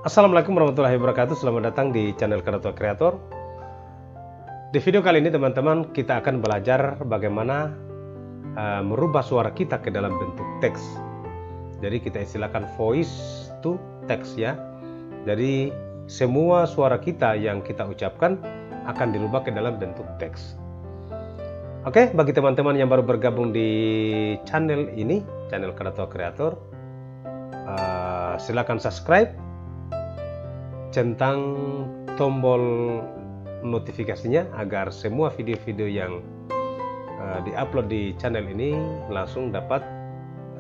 Assalamualaikum warahmatullahi wabarakatuh. Selamat datang di channel Karatua Kreator. Di video kali ini teman-teman kita akan belajar bagaimana merubah suara kita ke dalam bentuk teks. Jadi kita istilahkan voice to text ya. Jadi semua suara kita yang kita ucapkan akan dirubah ke dalam bentuk teks. Oke, bagi teman-teman yang baru bergabung di channel ini, channel Karatua Kreator, silakan subscribe, centang tombol notifikasinya agar semua video-video yang diupload di channel ini langsung dapat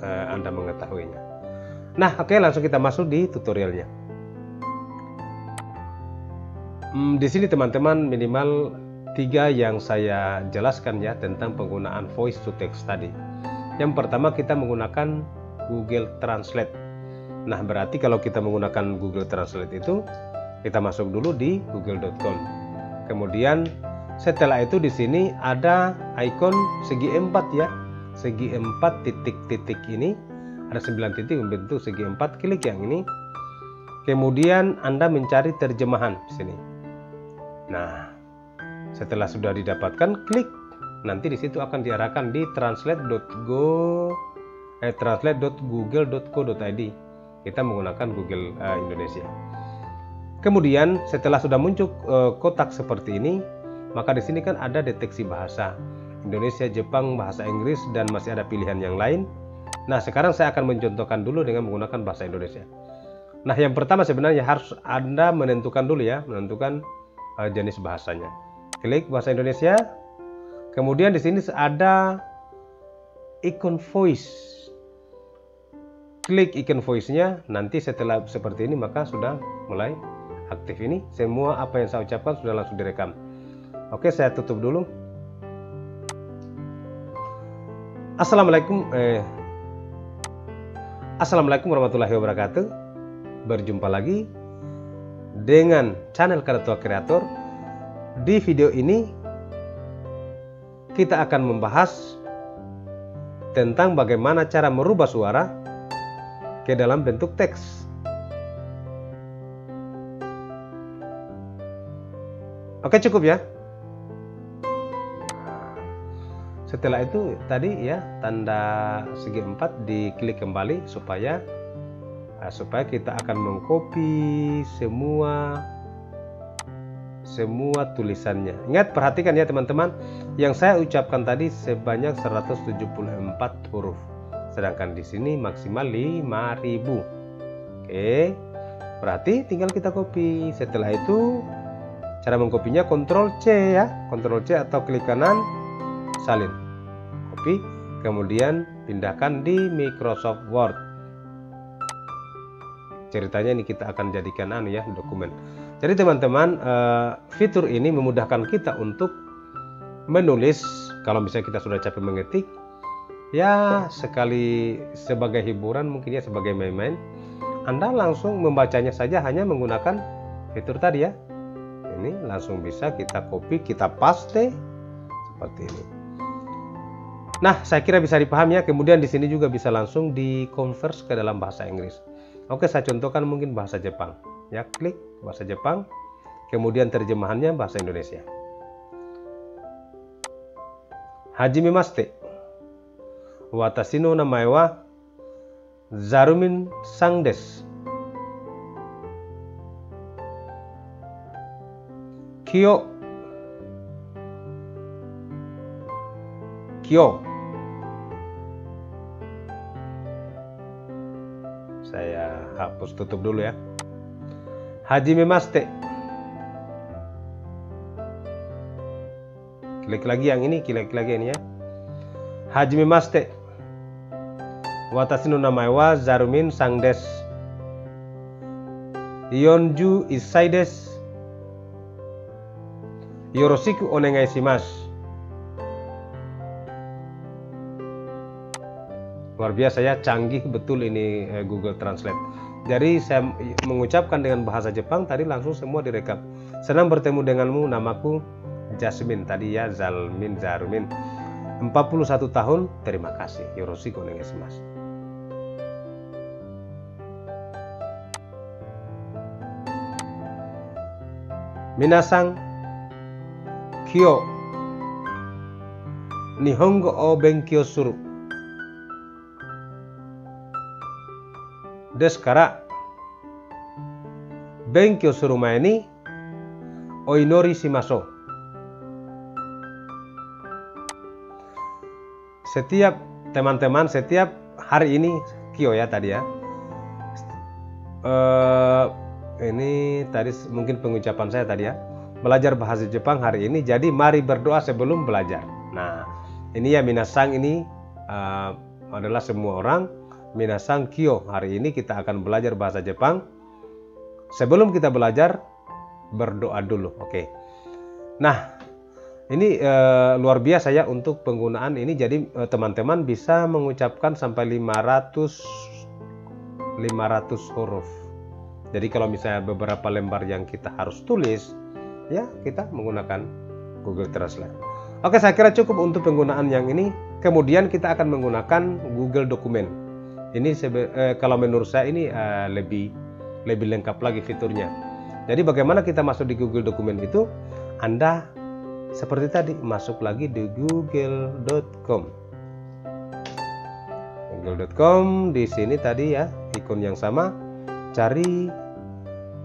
Anda mengetahuinya. Nah, oke, langsung kita masuk di tutorialnya. Di sini teman-teman minimal 3 yang saya jelaskan ya tentang penggunaan voice to text tadi. Yang pertama kita menggunakan Google Translate. Nah, berarti kalau kita menggunakan Google Translate itu, kita masuk dulu di google.com. Kemudian setelah itu di sini ada ikon segi 4 ya. Segi 4 titik-titik ini, ada 9 titik membentuk segi 4, klik yang ini. Kemudian Anda mencari terjemahan di sini. Nah, setelah sudah didapatkan, klik. Nanti di situ akan diarahkan di translate.google.co.id. Kita menggunakan Google Indonesia. Kemudian setelah sudah muncul kotak seperti ini, maka di sini kan ada deteksi bahasa Indonesia, Jepang, bahasa Inggris, dan masih ada pilihan yang lain. Nah, sekarang saya akan mencontohkan dulu dengan menggunakan bahasa Indonesia. Nah, yang pertama sebenarnya harus Anda menentukan dulu ya, menentukan jenis bahasanya. Klik bahasa Indonesia. Kemudian di sini ada ikon voice. Klik ikon voice-nya, nanti setelah seperti ini maka sudah mulai aktif ini. Semua apa yang saya ucapkan sudah langsung direkam. Oke, saya tutup dulu. Assalamualaikum warahmatullahi wabarakatuh. Berjumpa lagi dengan channel Karatua Kreator. Di video ini kita akan membahas tentang bagaimana cara merubah suara ke dalam bentuk teks. Oke, cukup ya. Setelah itu tadi ya tanda segi 4 diklik kembali supaya kita akan mengcopy semua tulisannya. Ingat, perhatikan ya teman-teman, yang saya ucapkan tadi sebanyak 174 huruf. Sedangkan di sini maksimal 5.000. Oke, berarti tinggal kita copy. Setelah itu cara mengkopinya Ctrl C ya, Ctrl C atau klik kanan, salin, copy, kemudian pindahkan di Microsoft Word. Ceritanya ini kita akan jadikan ya dokumen. Jadi teman-teman, fitur ini memudahkan kita untuk menulis. Kalau misalnya kita sudah capek mengetik, ya sekali sebagai hiburan, mungkin ya sebagai main-main, Anda langsung membacanya saja hanya menggunakan fitur tadi ya. Ini langsung bisa kita copy, kita paste seperti ini. Nah, saya kira bisa dipahami ya. Kemudian di sini juga bisa langsung di-convert ke dalam bahasa Inggris. Oke, saya contohkan mungkin bahasa Jepang. Ya, klik bahasa Jepang. Kemudian terjemahannya bahasa Indonesia. Hajimemashite. Watashi no namae wa Zarumin Sang desu. Kyo. Saya hapus, tutup dulu ya. Hajimemashite. Klik lagi yang ini, klik lagi ini ya. Hajimemashite. Watashi no namae wa Zarumin Sang desu. 41 歳desu. Yoroshiku onegai shimasu. Luar biasa ya, canggih betul ini Google Translate. Jadi saya mengucapkan dengan bahasa Jepang tadi langsung semua direkam. Senang bertemu denganmu, namaku Jasmine tadi ya, Zarumin. 41 tahun, terima kasih. Yoroshiku onegai shimasu. Minasan kyo Nihongo o benkyou suru. Desu kara benkyou suru mae ni o inori shimashou. Setiap teman-teman, setiap hari ini kyo ya tadi ya. Ini tadi mungkin pengucapan saya tadi ya. Belajar bahasa Jepang hari ini, jadi mari berdoa sebelum belajar. Nah, ini ya minasan ini adalah semua orang. Minasan kyo, hari ini kita akan belajar bahasa Jepang. Sebelum kita belajar, berdoa dulu. Oke. Nah, ini luar biasa ya untuk penggunaan ini. Jadi teman-teman bisa mengucapkan sampai 500 huruf. Jadi kalau misalnya beberapa lembar yang kita harus tulis, ya kita menggunakan Google Translate. Oke, saya kira cukup untuk penggunaan yang ini. Kemudian kita akan menggunakan Google Dokumen. Ini kalau menurut saya ini lebih lengkap lagi fiturnya. Jadi bagaimana kita masuk di Google Dokumen itu? Anda seperti tadi masuk lagi di google.com. Google.com, di sini tadi ya ikon yang sama, cari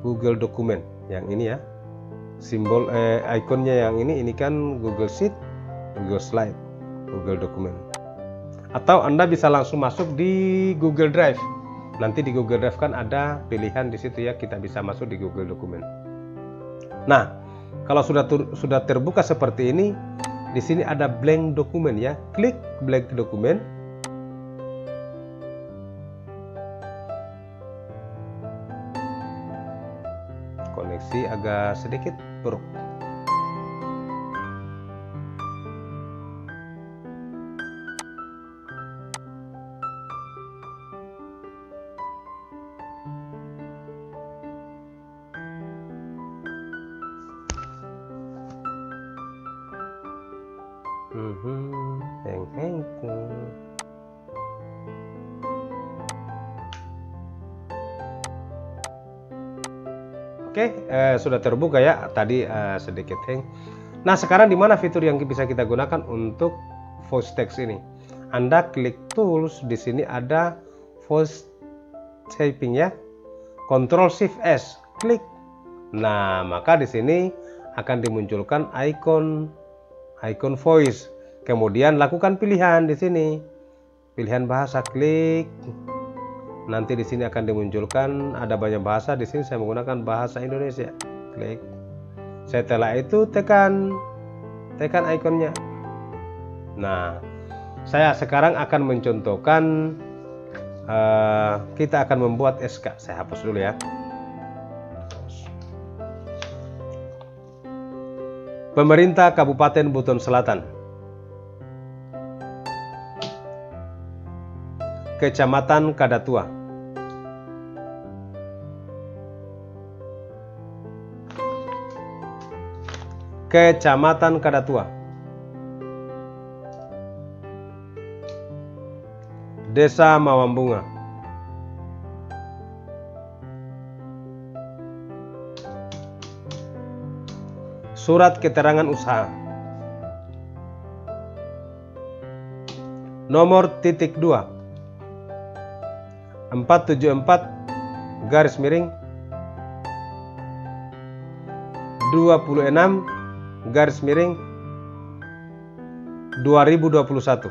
Google Dokumen yang ini ya. Simbol ikonnya yang ini kan Google Sheet, Google Slide, Google Dokumen. Atau Anda bisa langsung masuk di Google Drive. Nanti di Google Drive kan ada pilihan di situ ya, kita bisa masuk di Google Dokumen. Nah, kalau sudah terbuka seperti ini, di sini ada blank dokumen ya. Klik blank dokumen. Koneksi agak sedikit buruk. Oke, sudah terbuka ya. Tadi sedikit hang. Nah, sekarang di mana fitur yang bisa kita gunakan untuk voice text ini? Anda klik tools, di sini ada voice typing ya. Ctrl Shift S, klik. Nah, maka di sini akan dimunculkan icon voice. Kemudian lakukan pilihan di sini. Pilihan bahasa, klik. Nanti di sini akan dimunculkan ada banyak bahasa. Di sini saya menggunakan bahasa Indonesia. Klik. Setelah itu tekan ikonnya. Nah, saya sekarang akan mencontohkan. Kita akan membuat SK. Saya hapus dulu ya. Pemerintah Kabupaten Buton Selatan, Kecamatan Kadatua, Kecamatan Kadatua, Desa Mawambunga, Surat Keterangan Usaha, nomor titik 2 474 garis miring 26 garis miring 2021.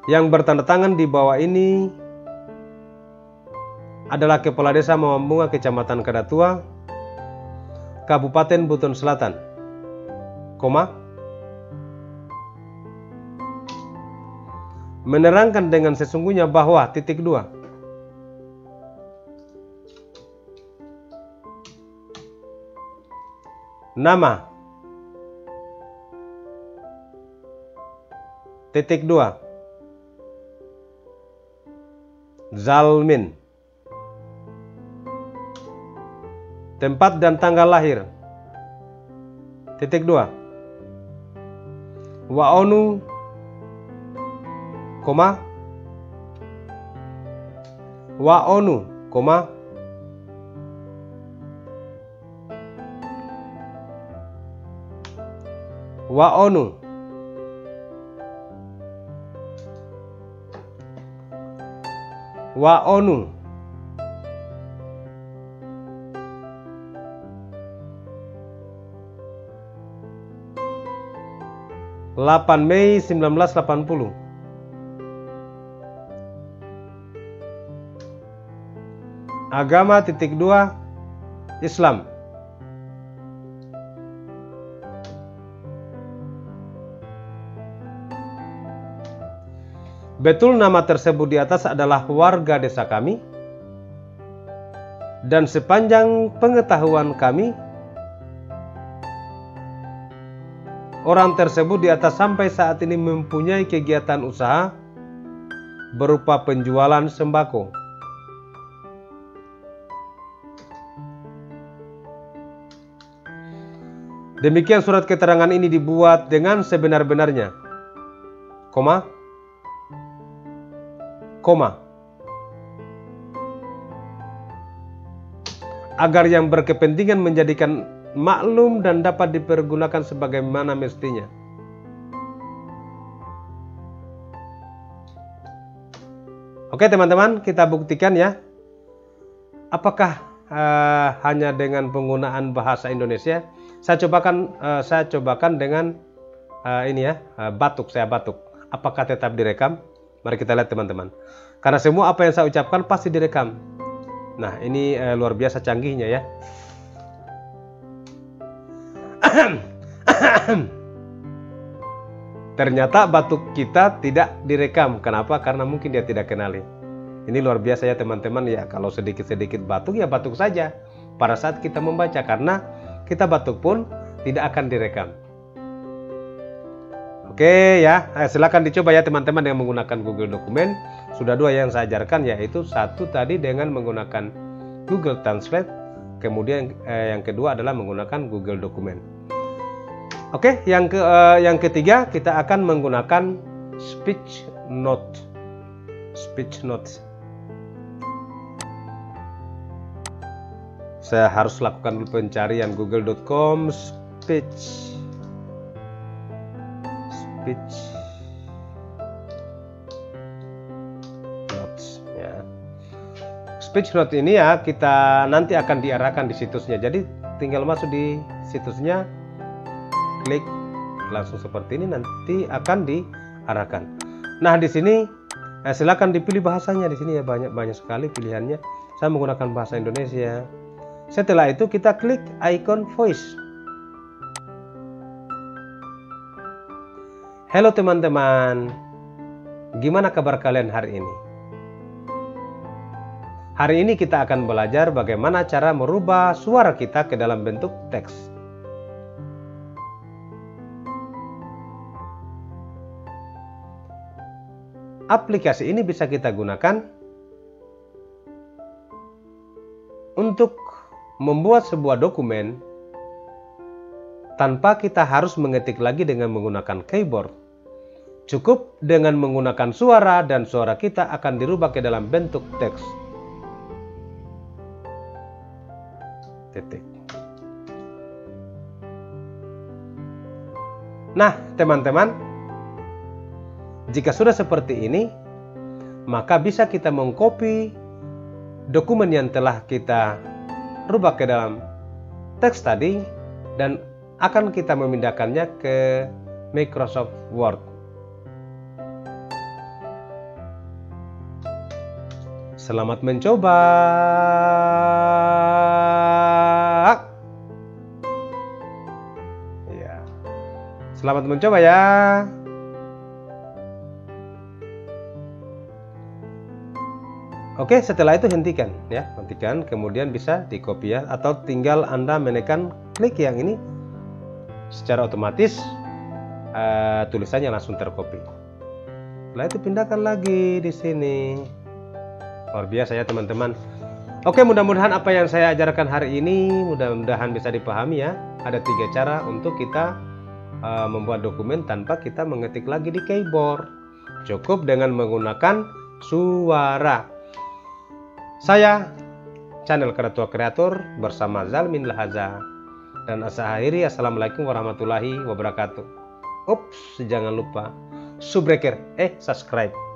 Yang bertanda tangan di bawah ini adalah Kepala Desa Mawambunga, Kecamatan Kadatua, Kabupaten Buton Selatan, menerangkan dengan sesungguhnya bahwa titik 2 nama titik 2 Zalmin, tempat dan tanggal lahir titik 2 Waonu, koma, Waonu, koma, Waonu, Waonu, 8 Mei 1980. Agama titik 2 Islam. Betul nama tersebut di atas adalah warga desa kami, dan sepanjang pengetahuan kami, orang tersebut di atas sampai saat ini mempunyai kegiatan usaha berupa penjualan sembako. Demikian surat keterangan ini dibuat dengan sebenar-benarnya, koma, agar yang berkepentingan menjadikan maklum dan dapat dipergunakan sebagaimana mestinya. Oke teman-teman, kita buktikan ya. Apakah hanya dengan penggunaan bahasa Indonesia? Saya cobakan dengan ini ya, saya batuk. Apakah tetap direkam? Mari kita lihat teman-teman. Karena semua apa yang saya ucapkan pasti direkam. Nah, ini luar biasa canggihnya ya. Ternyata batuk kita tidak direkam. Kenapa? Karena mungkin dia tidak kenali. Ini luar biasa ya teman-teman ya. Kalau sedikit-sedikit batuk ya batuk saja pada saat kita membaca, karena kita batuk pun tidak akan direkam. Oke ya, silakan dicoba ya teman-teman dengan menggunakan Google Dokumen. Sudah 2 yang saya ajarkan, yaitu satu tadi dengan menggunakan Google Translate, kemudian yang kedua adalah menggunakan Google Dokumen. Oke, yang ketiga kita akan menggunakan Speech Note. Saya harus lakukan dulu pencarian google.com speech notes ya. Speech note ini ya kita nanti akan diarahkan di situsnya. Jadi tinggal masuk di situsnya, klik langsung seperti ini, nanti akan diarahkan. Nah, di sini silakan dipilih bahasanya. Di sini ya banyak sekali pilihannya. Saya menggunakan bahasa Indonesia. Setelah itu kita klik icon voice. Halo teman-teman, gimana kabar kalian hari ini? Hari ini kita akan belajar bagaimana cara merubah suara kita ke dalam bentuk teks. Aplikasi ini bisa kita gunakan untuk membuat sebuah dokumen tanpa kita harus mengetik lagi dengan menggunakan keyboard. Cukup dengan menggunakan suara, dan suara kita akan dirubah ke dalam bentuk teks. Titik. Nah, teman-teman, jika sudah seperti ini, maka bisa kita mengcopy dokumen yang telah kita rubah ke dalam teks tadi, dan akan kita memindahkannya ke Microsoft Word. Selamat mencoba. Ya. Selamat mencoba ya. Oke, setelah itu hentikan ya, hentikan, kemudian bisa di-copy ya, atau tinggal Anda menekan klik yang ini, secara otomatis tulisannya langsung tercopy. Setelah itu pindahkan lagi di sini. Luar biasa ya teman-teman. Oke, mudah-mudahan apa yang saya ajarkan hari ini mudah-mudahan bisa dipahami ya. Ada 3 cara untuk kita membuat dokumen tanpa kita mengetik lagi di keyboard. Cukup dengan menggunakan suara. Saya, channel Kreator Kreator bersama Zalmin Lahaza. Dan asa akhiri, assalamualaikum warahmatullahi wabarakatuh. Ups, jangan lupa subscribe.